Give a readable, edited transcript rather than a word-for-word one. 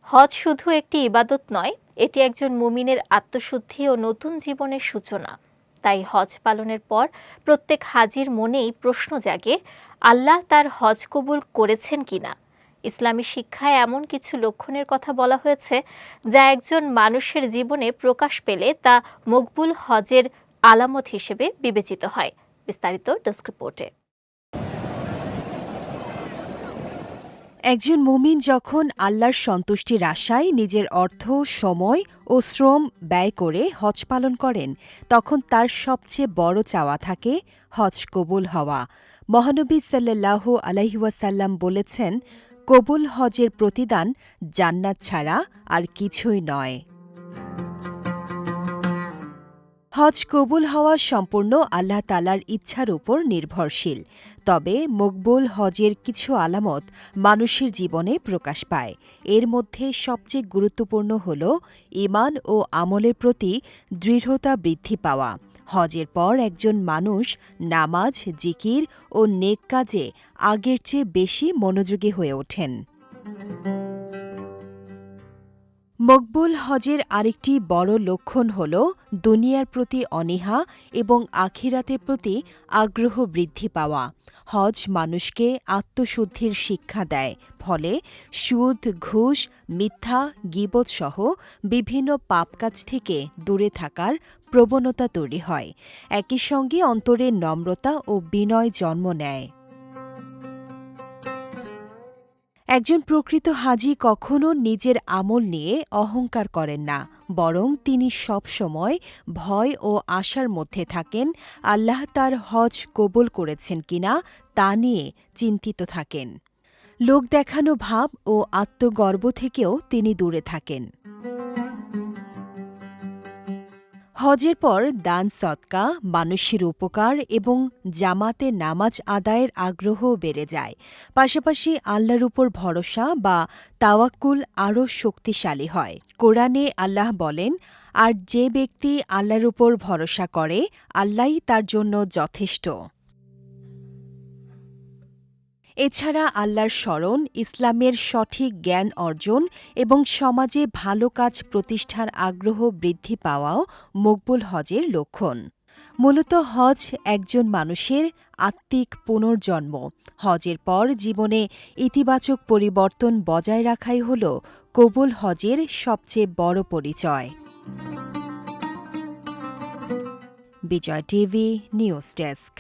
হজ শুধু একটি ইবাদত নয়, এটি একজন মুমিনের আত্মশুদ্ধি ও নতুন জীবনের সূচনা। তাই হজ পালনের পর প্রত্যেক হাজির মনেই প্রশ্ন জাগে, আল্লাহ তার হজ কবুল করেছেন কিনা। ইসলামী শিক্ষায় এমন কিছু লক্ষণের কথা বলা হয়েছে যা একজন মানুষের জীবনে প্রকাশ পেলে তা মকবুল হজের আলামত হিসেবে বিবেচিত হয়। বিস্তারিত ডেস্ক রিপোর্টে। একজন মুমিন যখন আল্লাহর সন্তুষ্টির আশায় নিজের অর্থ, সময় ও শ্রম ব্যয় করে হজ পালন করেন, তখন তার সবচেয়ে বড় চাওয়া থাকে হজ কবুল হওয়া। মহানবী সাল্লাল্লাহু আলাইহি ওয়াসাল্লাম বলেছেন, কবুল হজের প্রতিদান জান্নাত ছাড়া আর কিছুই নয়। হজ কবুল হওয়া সম্পূর্ণ আল্লাহ তাআলার ইচ্ছার উপর নির্ভরশীল। তবে মকবুল হজের কিছু আলামত মানুষের জীবনে প্রকাশ পায়। এর মধ্যে সবচেয়ে গুরুত্বপূর্ণ হল ঈমান ও আমলের প্রতি দৃঢ়তা বৃদ্ধি পাওয়া। হজের পর একজন মানুষ নামাজ, জিকির ও নেক কাজে আগের চেয়ে বেশি মনোযোগী হয়ে ওঠেন। মকবুল হজের আরেকটি বড় লক্ষণ হল দুনিয়ার প্রতি অনীহা এবং আখিরাতের প্রতি আগ্রহ বৃদ্ধি পাওয়া। হজ মানুষকে আত্মশুদ্ধির শিক্ষা দেয়, ফলে সুদ, ঘুষ, মিথ্যা, গীবত সহ বিভিন্ন পাপ কাজ থেকে দূরে থাকার প্রবণতা তৈরি হয়। একই সঙ্গে অন্তরে নম্রতা ও বিনয় জন্ম নেয়। একজন প্রকৃত হাজি কখনো নিজের আমল নিয়ে অহংকার করেন না, বরং তিনি সবসময় ভয় ও আশার মধ্যে থাকেন আল্লাহ তার হজ কবুল করেছেন কিনা তা নিয়ে চিন্তিত থাকেন। লোক দেখানো ভাব ও আত্মগর্ব থেকেও তিনি দূরে থাকেন। হজের পর দান সদকা, মানুষের উপকার এবং জামাতে নামাজ আদায়ের আগ্রহ বেড়ে যায়। পাশাপাশি আল্লাহর উপর ভরসা বা তাওয়াক্কুল আরও শক্তিশালী হয়। কোরআনে আল্লাহ বলেন, আর যে ব্যক্তি আল্লাহর উপর ভরসা করে, আল্লাহই তার জন্য যথেষ্ট। এছাড়া আল্লাহর স্মরণ, ইসলামের সঠিক জ্ঞান অর্জন এবং সমাজে ভালো কাজ প্রতিষ্ঠার আগ্রহ বৃদ্ধি পাওয়াও মকবুল হজের লক্ষণ। মূলত হজ একজন মানুষের আত্মিক পুনর্জন্ম। হজের পর জীবনে ইতিবাচক পরিবর্তন বজায় রাখাই হল কবুল হজের সবচেয়ে বড় পরিচয়। বিজয় টিভি নিউজ ডেস্ক।